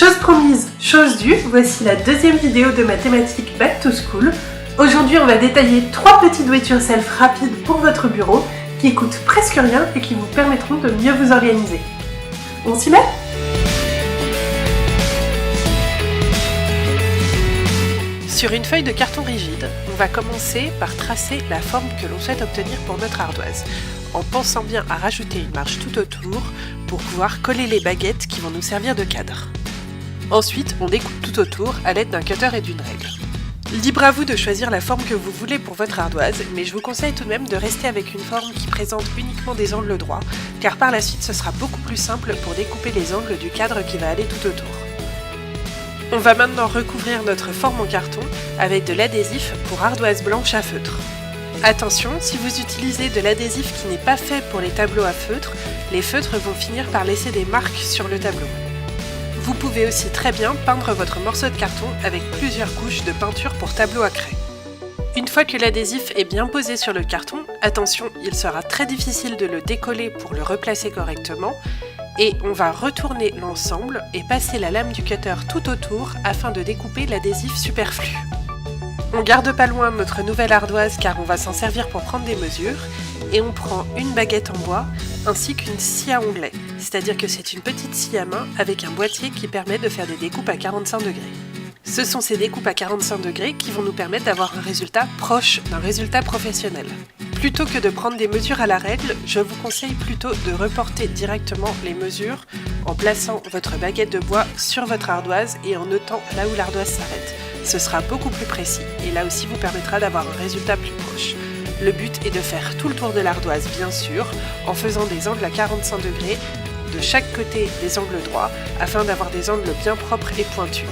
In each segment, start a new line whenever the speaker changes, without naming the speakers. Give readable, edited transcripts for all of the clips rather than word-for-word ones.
Chose promise, chose due, voici la deuxième vidéo de ma thématique Back to School. Aujourd'hui, on va détailler 3 petits do-it-yourself rapides pour votre bureau qui coûtent presque rien et qui vous permettront de mieux vous organiser. On s'y met ? Sur une feuille de carton rigide, on va commencer par tracer la forme que l'on souhaite obtenir pour notre ardoise, en pensant bien à rajouter une marge tout autour pour pouvoir coller les baguettes qui vont nous servir de cadre. Ensuite, on découpe tout autour à l'aide d'un cutter et d'une règle. Libre à vous de choisir la forme que vous voulez pour votre ardoise, mais je vous conseille tout de même de rester avec une forme qui présente uniquement des angles droits, car par la suite ce sera beaucoup plus simple pour découper les angles du cadre qui va aller tout autour. On va maintenant recouvrir notre forme en carton avec de l'adhésif pour ardoise blanche à feutre. Attention, si vous utilisez de l'adhésif qui n'est pas fait pour les tableaux à feutre, les feutres vont finir par laisser des marques sur le tableau. Vous pouvez aussi très bien peindre votre morceau de carton avec plusieurs couches de peinture pour tableau à craie. Une fois que l'adhésif est bien posé sur le carton, attention, il sera très difficile de le décoller pour le replacer correctement et on va retourner l'ensemble et passer la lame du cutter tout autour afin de découper l'adhésif superflu. On garde pas loin notre nouvelle ardoise car on va s'en servir pour prendre des mesures et on prend une baguette en bois ainsi qu'une scie à onglet, c'est-à-dire que c'est une petite scie à main avec un boîtier qui permet de faire des découpes à 45 degrés. Ce sont ces découpes à 45 degrés qui vont nous permettre d'avoir un résultat proche d'un résultat professionnel. Plutôt que de prendre des mesures à la règle, je vous conseille plutôt de reporter directement les mesures en plaçant votre baguette de bois sur votre ardoise et en notant là où l'ardoise s'arrête. Ce sera beaucoup plus précis et là aussi vous permettra d'avoir un résultat plus proche. Le but est de faire tout le tour de l'ardoise bien sûr, en faisant des angles à 45 degrés de chaque côté des angles droits afin d'avoir des angles bien propres et pointus.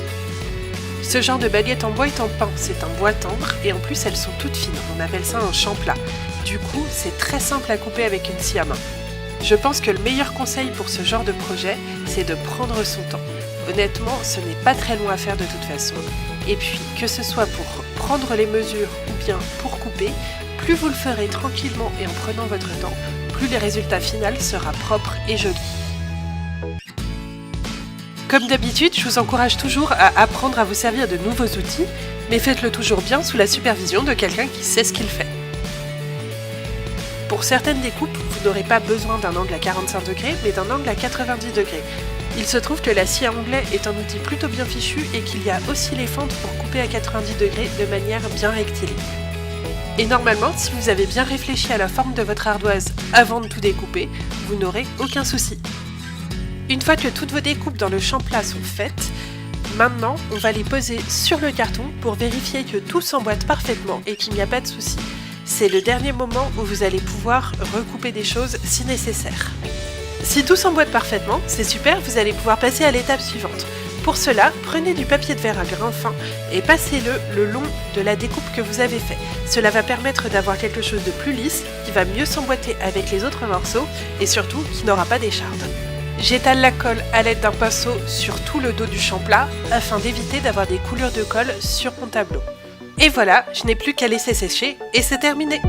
Ce genre de baguette en bois est en pin, c'est un bois tendre et en plus elles sont toutes fines, on appelle ça un champ-plat. Du coup, c'est très simple à couper avec une scie à main. Je pense que le meilleur conseil pour ce genre de projet, c'est de prendre son temps. Honnêtement, ce n'est pas très long à faire de toute façon. Et puis, que ce soit pour prendre les mesures ou bien pour couper, plus vous le ferez tranquillement et en prenant votre temps, plus le résultat final sera propre et joli. Comme d'habitude, je vous encourage toujours à apprendre à vous servir de nouveaux outils, mais faites-le toujours bien sous la supervision de quelqu'un qui sait ce qu'il fait. Pour certaines découpes, vous n'aurez pas besoin d'un angle à 45 degrés, mais d'un angle à 90 degrés. Il se trouve que la scie à onglet est un outil plutôt bien fichu et qu'il y a aussi les fentes pour couper à 90 degrés de manière bien rectiligne. Et normalement, si vous avez bien réfléchi à la forme de votre ardoise avant de tout découper, vous n'aurez aucun souci. Une fois que toutes vos découpes dans le champ plat sont faites, maintenant on va les poser sur le carton pour vérifier que tout s'emboîte parfaitement et qu'il n'y a pas de souci. C'est le dernier moment où vous allez pouvoir recouper des choses si nécessaire. Si tout s'emboîte parfaitement, c'est super, vous allez pouvoir passer à l'étape suivante. Pour cela, prenez du papier de verre à grain fin et passez-le le long de la découpe que vous avez fait. Cela va permettre d'avoir quelque chose de plus lisse, qui va mieux s'emboîter avec les autres morceaux et surtout qui n'aura pas d'écharde. J'étale la colle à l'aide d'un pinceau sur tout le dos du champ plat afin d'éviter d'avoir des coulures de colle sur mon tableau. Et voilà, je n'ai plus qu'à laisser sécher et c'est terminé.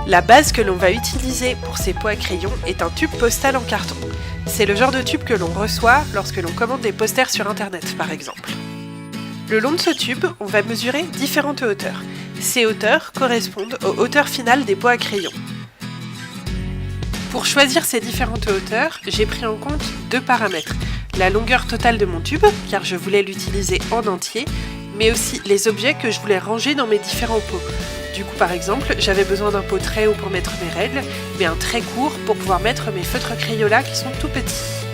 La base que l'on va utiliser pour ces pots à crayon est un tube postal en carton. C'est le genre de tube que l'on reçoit lorsque l'on commande des posters sur internet par exemple. Le long de ce tube, on va mesurer différentes hauteurs. Ces hauteurs correspondent aux hauteurs finales des pots à crayon. Pour choisir ces différentes hauteurs, j'ai pris en compte 2 paramètres. La longueur totale de mon tube, car je voulais l'utiliser en entier, mais aussi les objets que je voulais ranger dans mes différents pots. Du coup, par exemple, j'avais besoin d'un pot très haut pour mettre mes règles, mais un très court pour pouvoir mettre mes feutres Crayola qui sont tout petits.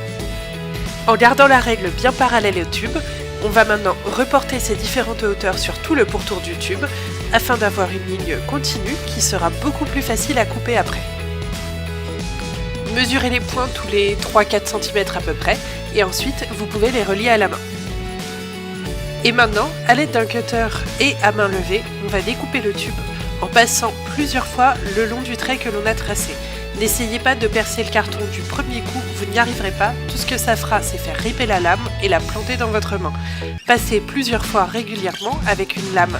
En gardant la règle bien parallèle au tube, on va maintenant reporter ces différentes hauteurs sur tout le pourtour du tube afin d'avoir une ligne continue qui sera beaucoup plus facile à couper après. Mesurez les points tous les 3-4 cm à peu près et ensuite vous pouvez les relier à la main. Et maintenant, à l'aide d'un cutter et à main levée, on va découper le tube en passant plusieurs fois le long du trait que l'on a tracé. N'essayez pas de percer le carton du premier coup, vous n'y arriverez pas. Tout ce que ça fera, c'est faire ripper la lame et la planter dans votre main. Passez plusieurs fois régulièrement avec une lame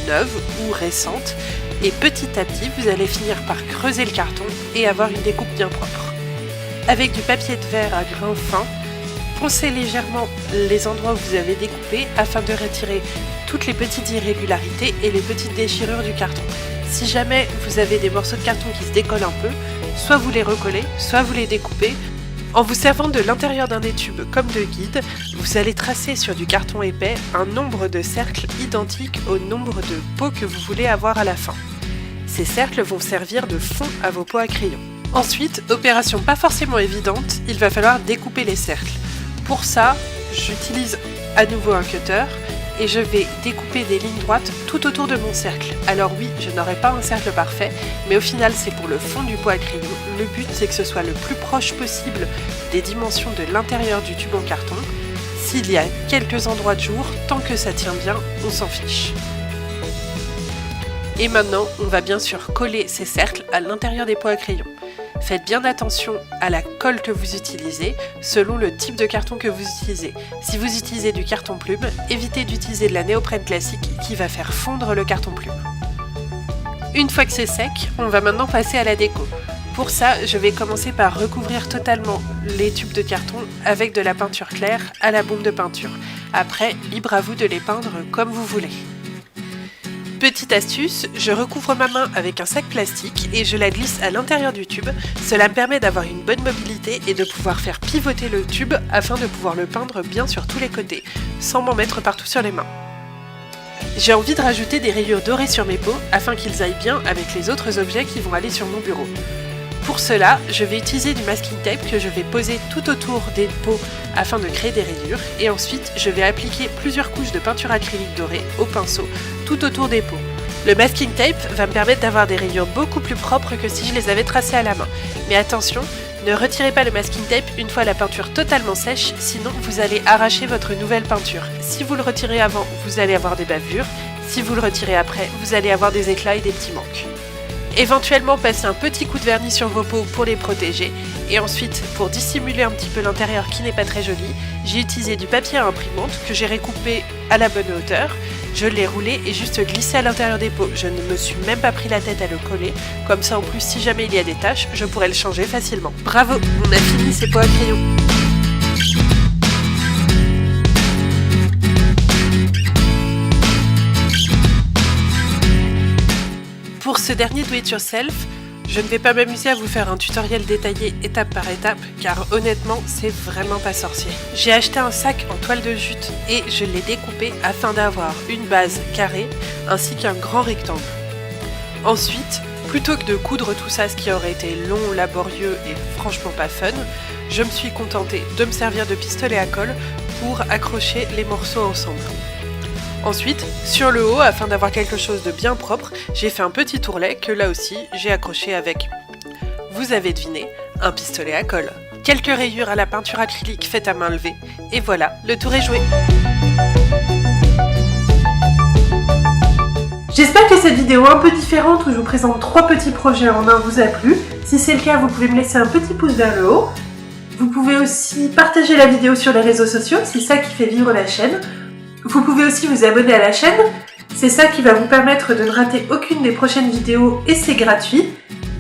neuve ou récente, et petit à petit vous allez finir par creuser le carton et avoir une découpe bien propre. Avec du papier de verre à grains fins, poncez légèrement les endroits où vous avez découpé afin de retirer toutes les petites irrégularités et les petites déchirures du carton. Si jamais vous avez des morceaux de carton qui se décollent un peu, soit vous les recollez, soit vous les découpez. En vous servant de l'intérieur d'un des tubes comme de guide, vous allez tracer sur du carton épais un nombre de cercles identiques au nombre de pots que vous voulez avoir à la fin. Ces cercles vont servir de fond à vos pots à crayon. Ensuite, opération pas forcément évidente, il va falloir découper les cercles. Pour ça, j'utilise à nouveau un cutter et je vais découper des lignes droites tout autour de mon cercle. Alors oui, je n'aurai pas un cercle parfait, mais au final c'est pour le fond du pot à crayon. Le but c'est que ce soit le plus proche possible des dimensions de l'intérieur du tube en carton. S'il y a quelques endroits de jour, tant que ça tient bien, on s'en fiche. Et maintenant, on va bien sûr coller ces cercles à l'intérieur des pots à crayon. Faites bien attention à la colle que vous utilisez selon le type de carton que vous utilisez. Si vous utilisez du carton plume, évitez d'utiliser de la néoprène classique qui va faire fondre le carton plume. Une fois que c'est sec, on va maintenant passer à la déco. Pour ça, je vais commencer par recouvrir totalement les tubes de carton avec de la peinture claire à la bombe de peinture. Après, libre à vous de les peindre comme vous voulez. Petite astuce, je recouvre ma main avec un sac plastique et je la glisse à l'intérieur du tube. Cela me permet d'avoir une bonne mobilité et de pouvoir faire pivoter le tube afin de pouvoir le peindre bien sur tous les côtés, sans m'en mettre partout sur les mains. J'ai envie de rajouter des rayures dorées sur mes pots afin qu'ils aillent bien avec les autres objets qui vont aller sur mon bureau. Pour cela, je vais utiliser du masking tape que je vais poser tout autour des pots afin de créer des rayures et ensuite je vais appliquer plusieurs couches de peinture acrylique dorée au pinceau tout autour des pots. Le masking tape va me permettre d'avoir des rayures beaucoup plus propres que si je les avais tracées à la main. Mais attention, ne retirez pas le masking tape une fois la peinture totalement sèche, sinon vous allez arracher votre nouvelle peinture. Si vous le retirez avant, vous allez avoir des bavures. Si vous le retirez après, vous allez avoir des éclats et des petits manques. Éventuellement, passez un petit coup de vernis sur vos pots pour les protéger. Et ensuite, pour dissimuler un petit peu l'intérieur qui n'est pas très joli, j'ai utilisé du papier à imprimante que j'ai recoupé à la bonne hauteur. Je l'ai roulé et juste glissé à l'intérieur des pots. Je ne me suis même pas pris la tête à le coller. Comme ça, en plus, si jamais il y a des taches, je pourrais le changer facilement. Bravo, on a fini ces pots à crayon. Pour ce dernier do it yourself, je ne vais pas m'amuser à vous faire un tutoriel détaillé étape par étape car honnêtement c'est vraiment pas sorcier. J'ai acheté un sac en toile de jute et je l'ai découpé afin d'avoir une base carrée ainsi qu'un grand rectangle. Ensuite, plutôt que de coudre tout ça, ce qui aurait été long, laborieux et franchement pas fun, je me suis contentée de me servir de pistolet à colle pour accrocher les morceaux ensemble. Ensuite, sur le haut, afin d'avoir quelque chose de bien propre, j'ai fait un petit ourlet que là aussi j'ai accroché avec, vous avez deviné, un pistolet à colle. Quelques rayures à la peinture acrylique faites à main levée, et voilà, le tour est joué.
J'espère que cette vidéo un peu différente où je vous présente 3 petits projets en un vous a plu. Si c'est le cas, vous pouvez me laisser un petit pouce vers le haut. Vous pouvez aussi partager la vidéo sur les réseaux sociaux, c'est ça qui fait vivre la chaîne. Vous pouvez aussi vous abonner à la chaîne, c'est ça qui va vous permettre de ne rater aucune des prochaines vidéos et c'est gratuit.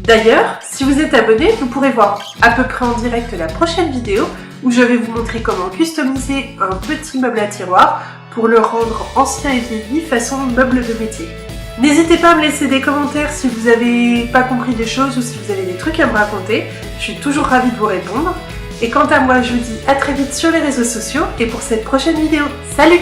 D'ailleurs, si vous êtes abonné, vous pourrez voir à peu près en direct la prochaine vidéo où je vais vous montrer comment customiser un petit meuble à tiroir pour le rendre ancien et vieilli façon meuble de métier. N'hésitez pas à me laisser des commentaires si vous n'avez pas compris des choses ou si vous avez des trucs à me raconter, je suis toujours ravie de vous répondre. Et quant à moi, je vous dis à très vite sur les réseaux sociaux et pour cette prochaine vidéo. Salut!